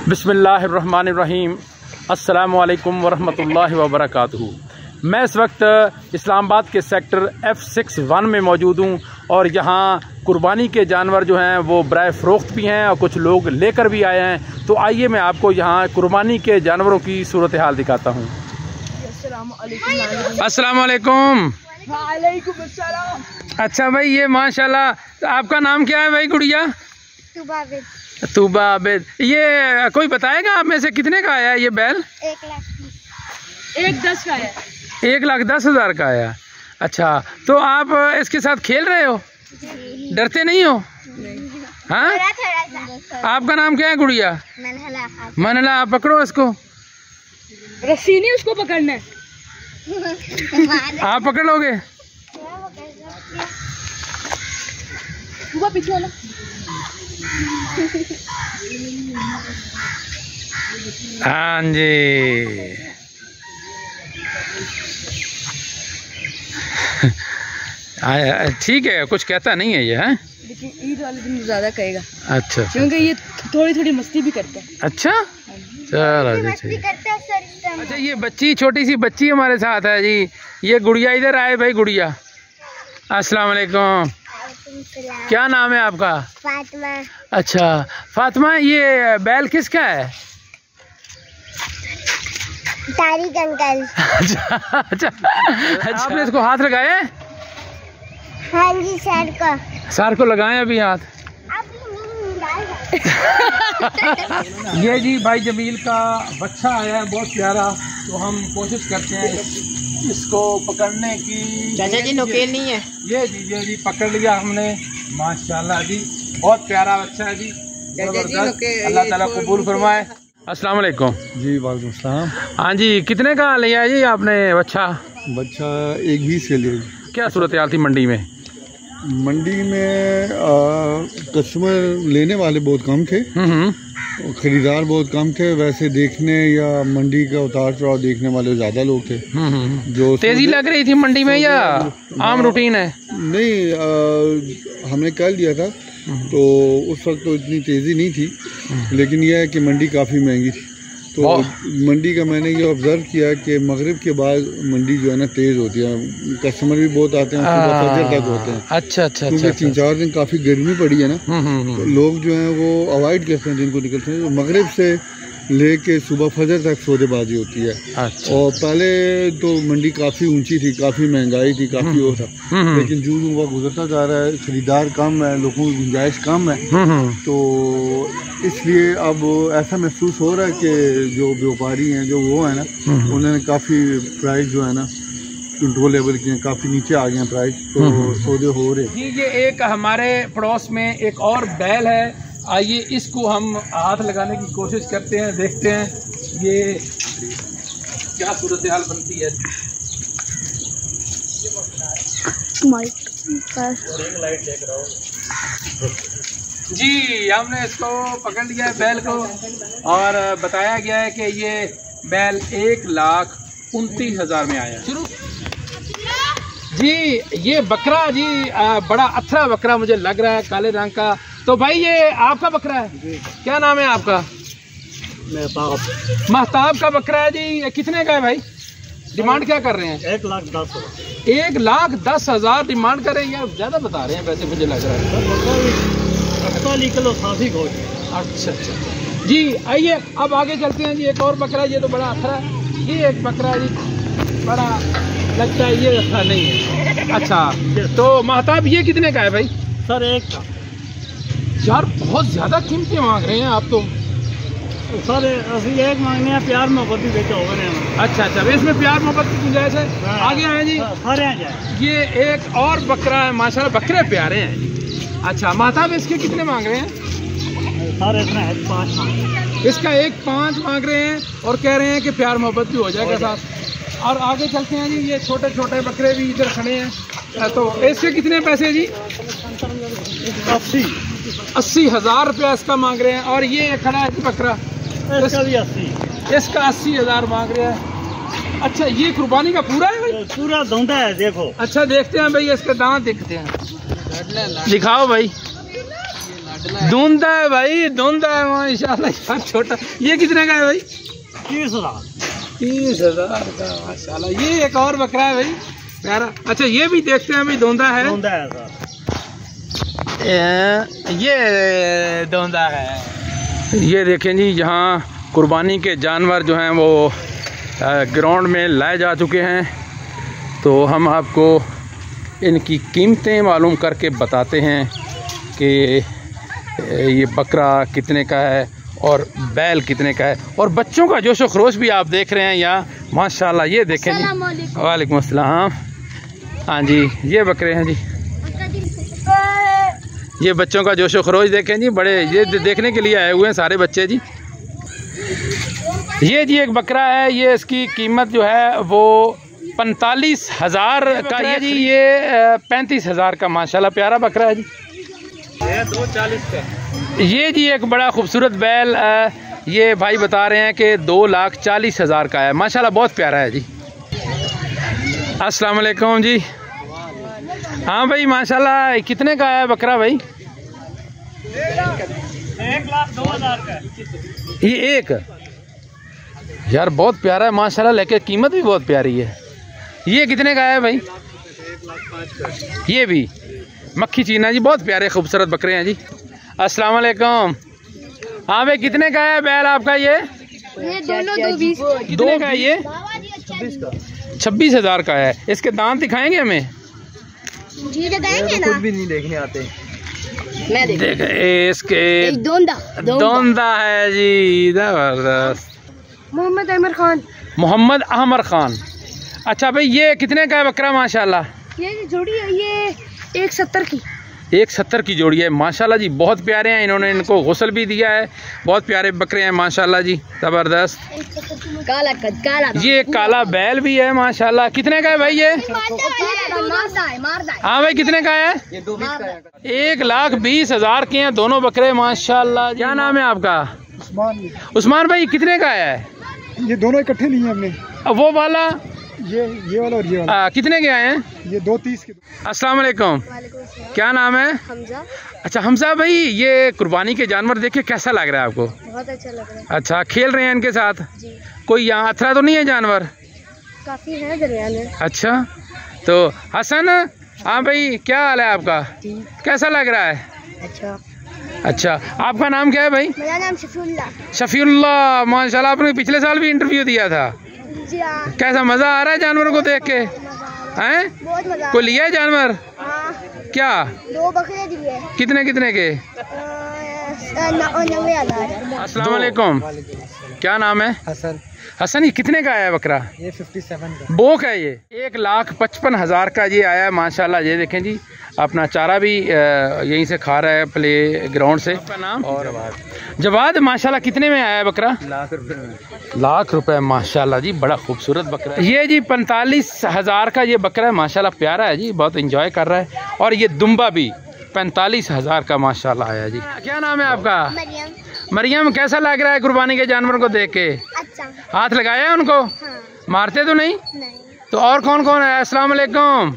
बिस्मिल्लाहिर्रहमानिर्रहीम। अस्सलामु अलैकुम वरहमतुल्लाहि वबरकातुहू। मैं इस वक्त इस्लामाबाद के सेक्टर F61 में मौजूद हूँ और यहाँ कुर्बानी के जानवर जो हैं वो बराए फ़रोख्त भी हैं और कुछ लोग लेकर भी आए हैं। तो आइए मैं आपको यहाँ कुर्बानी के जानवरों की सूरत हाल दिखाता हूँ। अस्सलामु अलैकुम। वालेकुम अस्सलाम। अच्छा भाई, ये माशाल्लाह, आपका नाम क्या है भाई? गुड़िया तूबा आबिद। ये कोई बताएगा आप में से कितने का आया ये बैल? 1,10 का है। 1,10,000 का आया। अच्छा, तो आप इसके साथ खेल रहे हो? डरते नहीं हो? हाँ, आपका नाम क्या है गुड़िया? मनला। आप पकड़ो इसको। रस्सी नहीं, उसको पकड़ना है। आप पकड़ लोगे? पीछे वाला। हाँ जी। ठीक है, कुछ कहता नहीं है ये है, लेकिन ईद वाले दिन ज्यादा कहेगा। अच्छा, क्योंकि ये थोड़ी थोड़ी मस्ती भी करता है। अच्छा चलो जी। अच्छा, ये बच्ची, छोटी सी बच्ची हमारे साथ है जी। ये गुड़िया, इधर आए भाई। गुड़िया, अस्सलाम वालेकुम। क्या नाम है आपका? फातिमा। अच्छा फातिमा, ये बैल किसका है? तारिक अंकल। अच्छा, आपने इसको हाथ लगाए? हाँ जी, सर को लगाए अभी हाथ। ये जी भाई जमील का बच्चा आया है, बहुत प्यारा। तो हम कोशिश करते हैं इसको पकड़ने की। चाचा जी, नोकेल नहीं है। ये जी पकड़ लिया हमने, माशाल्लाह जी, बहुत प्यारा बच्चा है जी। अल्लाह ताला कबूल फरमाए। अस्सलाम वालेकुम जी। वालेकुम सलाम। हाँ जी, कितने का लिया जी आपने बच्चा? बच्चा 1,20 के लिए। क्या सूरत हाल थी मंडी में? मंडी में कस्टमर लेने वाले बहुत कम थे, खरीदार बहुत कम थे। वैसे देखने या मंडी का उतार चढ़ाव देखने वाले ज्यादा लोग थे। जो तेजी लग रही थी मंडी में या आम रूटीन है? नहीं, हमने कल लिया था तो उस वक्त तो इतनी तेजी नहीं थी, लेकिन यह है कि मंडी काफ़ी महंगी थी। तो मंडी का मैंने ये ऑब्जर्व किया कि मगरिब के बाद मंडी जो है ना तेज़ होती है, कस्टमर भी बहुत आते हैं, सुबह फजर तक होते हैं। अच्छा। क्योंकि 3-4 दिन काफ़ी गर्मी पड़ी है ना, तो लोग जो हैं वो अवॉइड करते हैं, दिन को निकलते हैं। मगरिब से लेके सुबह फजर तक सौदेबाजी होती है। अच्छा। और पहले तो मंडी काफ़ी ऊंची थी, काफ़ी महंगाई थी, काफ़ी वो था, लेकिन जो वक्त गुजरता जा रहा है, खरीदार कम है, लोगों की गुंजाइश कम है, तो इसलिए अब ऐसा महसूस हो रहा है कि जो व्यापारी हैं, जो वो है ना, उन्होंने काफ़ी प्राइस जो है ना कंट्रोल लेवल किए, काफ़ी नीचे आ गए हैं प्राइस, तो सौदे हो रहे हैं। ये एक हमारे पड़ोस में एक और बैल है, आइए इसको हम हाथ लगाने की कोशिश करते हैं, देखते हैं ये क्या सूरत हाल बनती है। जी, हमने इसको पकड़ लिया है बैल को, और बताया गया है कि ये बैल 1,29,000 में आया। शुरू जी। ये बकरा जी बड़ा अच्छा बकरा मुझे लग रहा है, काले रंग का। तो भाई ये आपका बकरा है? क्या नाम है आपका? महताब का बकरा है जी। ये कितने का है भाई? डिमांड क्या कर रहे हैं? 1,10,000। 1,10,000 डिमांड कर रहे हैं। यार ज्यादा बता रहे हैं वैसे, मुझे लग रहा है। 48 किलो साफी गोश्त। अच्छा जी। आइए अब आगे चलते हैं जी। एक और बकरा, ये तो बड़ा अखरा है। ये एक बकरा जी बड़ा लगता है, ये अच्छा नहीं है। अच्छा, तो महताब ये कितने का है भाई? सर 1 का। यार बहुत ज्यादा कीमतें मांग रहे हैं आप तो। सर अभी 1 मांगने हैं, प्यार मोहब्बत भी बेचा हो रहे हैं। अच्छा, इसमें प्यार मोहब्बत की गुंजाइश है। आगे आए जी। ये एक और बकरा है, माशाल्लाह बकरे प्यारे हैं। अच्छा महताब, इसके कितने मांग रहे हैं? सर इतना है 5 मांग। इसका 1,5 मांग रहे हैं और कह रहे हैं कि प्यार मोहब्बत भी हो जाएगा साथ। और आगे चलते हैं जी। ये छोटे छोटे बकरे भी इधर खड़े हैं। तो इसके कितने पैसे जी? 80,000 रुपया इसका मांग रहे हैं। और ये खड़ा है जी बकरा, इसका भी 80। इसका 80,000 मांग रहे हैं। अच्छा, ये कुर्बानी का पूरा है भाई? पूरा धौंधा है, देखो। अच्छा, देखते हैं भाई, इसके दांत देखते हैं, दिखाओ भाई। धुंधा है भाई, धुंधा है माशाल्लाह। यार छोटा, ये कितने का है भाई? 30,000। 30,000 का माशाल्लाह। ये एक और बकरा है भाई प्यारा। अच्छा ये भी देखते हैं भाई, धुंधा है। धुंधा है सर। ये धुंधा है। ये देखें जी, यहाँ कुर्बानी के जानवर जो हैं वो ग्राउंड में लाए जा चुके हैं। तो हम आपको इनकी कीमतें मालूम करके बताते हैं कि ये बकरा कितने का है और बैल कितने का है। और बच्चों का जोशो खरोश भी आप देख रहे हैं यहाँ माशाल्लाह। ये देखें जी, वालेकुम अस्सलाम। हाँ जी, ये बकरे हैं जी, ये बच्चों का जोशो खरोश देखें जी, बड़े ये देखने के लिए आए हुए हैं सारे बच्चे जी। ये जी एक बकरा है, ये इसकी कीमत जो है वो 45,000 का। ये जी ये 35,000 का माशाल्लाह प्यारा बकरा है जी। ये 240 का। ये जी एक बड़ा खूबसूरत बैल ये भाई बता रहे हैं कि 2,40,000 का है माशाल्लाह, बहुत प्यारा है जी। अस्सलाम वालेकुम जी। हाँ भाई माशाल्लाह, कितने का है बकरा भाई? 1,02,000 का। ये एक यार बहुत प्यारा है माशाल्लाह, लेके कीमत भी बहुत प्यारी है। ये कितने का है भाई? 1,05,000 का। ये भी मक्खी चीना जी, बहुत प्यारे खूबसूरत बकरे हैं जी। अस्सलाम वालेकुम। हाँ भाई कितने का है बैल आपका? ये दोनों 220। कितने का है ये? 26,000 का है। इसके दांत दिखाएंगे हमें? जी लगाएंगे ना। खुद भी नहीं देखने आते। मैं देख इसके दोंदा है जी, जबरदस्त। मोहम्मद अहमद खान। मोहम्मद अहमद खान। अच्छा भाई ये कितने का है बकरा माशाल्लाह? ये जोड़ी है, ये 170 की। 170 की जोड़ी है माशाल्लाह जी, बहुत प्यारे हैं। इन्होंने इनको गुस्ल भी दिया है, बहुत प्यारे बकरे हैं माशाल्लाह जी, ज़बरदस्त। काला ये काला बैल भी है माशाल्लाह। कितने का है भाई ये? हाँ भाई कितने का है? ये 220 का है। 1,20,000 के हैं दोनों बकरे माशाल्लाह। क्या नाम है आपका? उस्मान भाई कितने का है? ये दोनों इकट्ठे नहीं है हमने, वो वाला ये वाला और ये वाला। कितने के आए हैं? ये 230 के। अस्सलाम वालेकुम। क्या नाम है? हमजा। अच्छा हमजा भाई, ये कुर्बानी के जानवर देख के कैसा लग रहा है आपको? बहुत अच्छा लग रहा है अच्छा, खेल रहे हैं इनके साथ? जी। कोई यहाँ अथरा तो नहीं है जानवर? काफी है दरमियान में। अच्छा तो हसन, हाँ भाई क्या हाल है आपका? कैसा लग रहा है? अच्छा। अच्छा आपका नाम क्या है भाई? मेरा नाम शफीउल्लाह। शफीउल्लाह माशाल्लाह, आपने पिछले साल भी इंटरव्यू दिया था। जी हाँ। कैसा मज़ा आ रहा है जानवरों को देख के? हैं? बहुत मजा। कोई लिया है जानवर? हाँ। क्या? 2 बकरे दिए। कितने कितने के? 90,000। अस्सलाम वालेकुम। क्या नाम है? हसन। हसन, ये कितने का आया बकरा? ये 57 का। बोक है ये। 1,55,000 का ये आया माशाल्लाह। ये देखें जी, अपना चारा भी यहीं से खा रहा है प्ले ग्राउंड से। आपका नाम? और जवाद। माशाल्लाह कितने में आया है बकरा? लाख रुपए में। ₹1,00,000 माशाल्लाह जी, बड़ा खूबसूरत बकरा है। ये जी 45,000 का ये बकरा है माशाल्लाह, प्यारा है जी, बहुत इंजॉय कर रहा है। और ये दुम्बा भी 45,000 का माशाल्लाह आया जी। क्या नाम है आपका? मरियम। मरियम, कैसा लग रहा है कुर्बानी के जानवरों को देख के? अच्छा। हाथ लगाया है उनको? हाँ। मारते तो नहीं? नहीं। तो और कौन कौन है? अस्सलाम वालेकुम।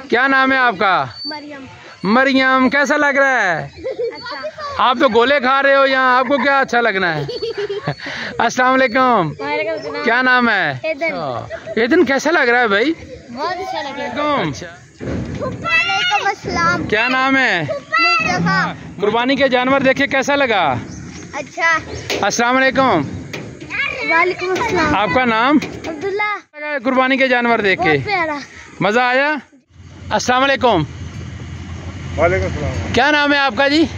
क्या नाम है आपका? मरियम। मरियम, कैसा लग रहा है? अच्छा। आप तो गोले खा रहे हो यहाँ, आपको क्या अच्छा लगना है? अस्सलाम वालेकुम। क्या नाम है? एदन, कैसा लग रहा है भाई? बहुत अच्छा लगे। वालेकुम अस्सलाम। क्या नाम है? मुस्तफा। कुर्बानी के जानवर देखे कैसा लगा? अच्छा। अस्सलाम वालेकुम। वालेकुम अस्सलाम। आपका नाम? अब्दुल्ला। लगा कुर्बानी के जानवर देख के? बहुत प्यारा। मज़ा आया? अस्सलाम वालेकुम। वालेकुम सलाम। क्या नाम है आपका जी?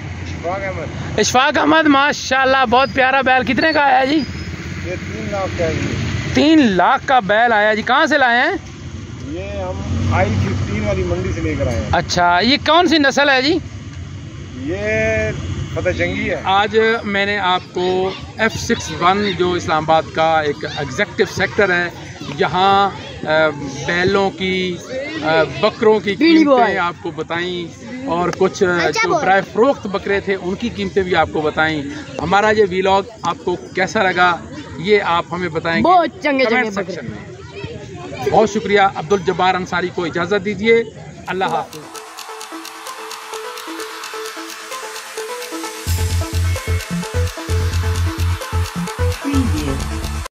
इशफाक अहमद। माशाल्लाह बहुत प्यारा बैल। कितने का आया जी? ये 3 लाख का है। 3 लाख का बैल आया जी। कहाँ से लाए हैं? ये हम I-15 वाली मंडी से लेकर आए हैं। अच्छा, ये कौन सी नस्ल है जी? ये पता जंगी है। आज मैंने आपको F61 जो इस्लामाबाद का एक एग्जेक्टिव सेक्टर है, यहाँ बैलों की बकरों की कीमतें आपको बताई और कुछ जो बराए फ़रोख्त बकरे थे उनकी कीमतें भी आपको बताई। हमारा ये व्लॉग आपको कैसा लगा ये आप हमें बताएंगे बहुत चंगे कमेंट सेक्शन में। बहुत शुक्रिया। अब्दुल जब्बार अंसारी को इजाज़त दीजिए। अल्लाह हाफ़िज़। वाबरकातुहू।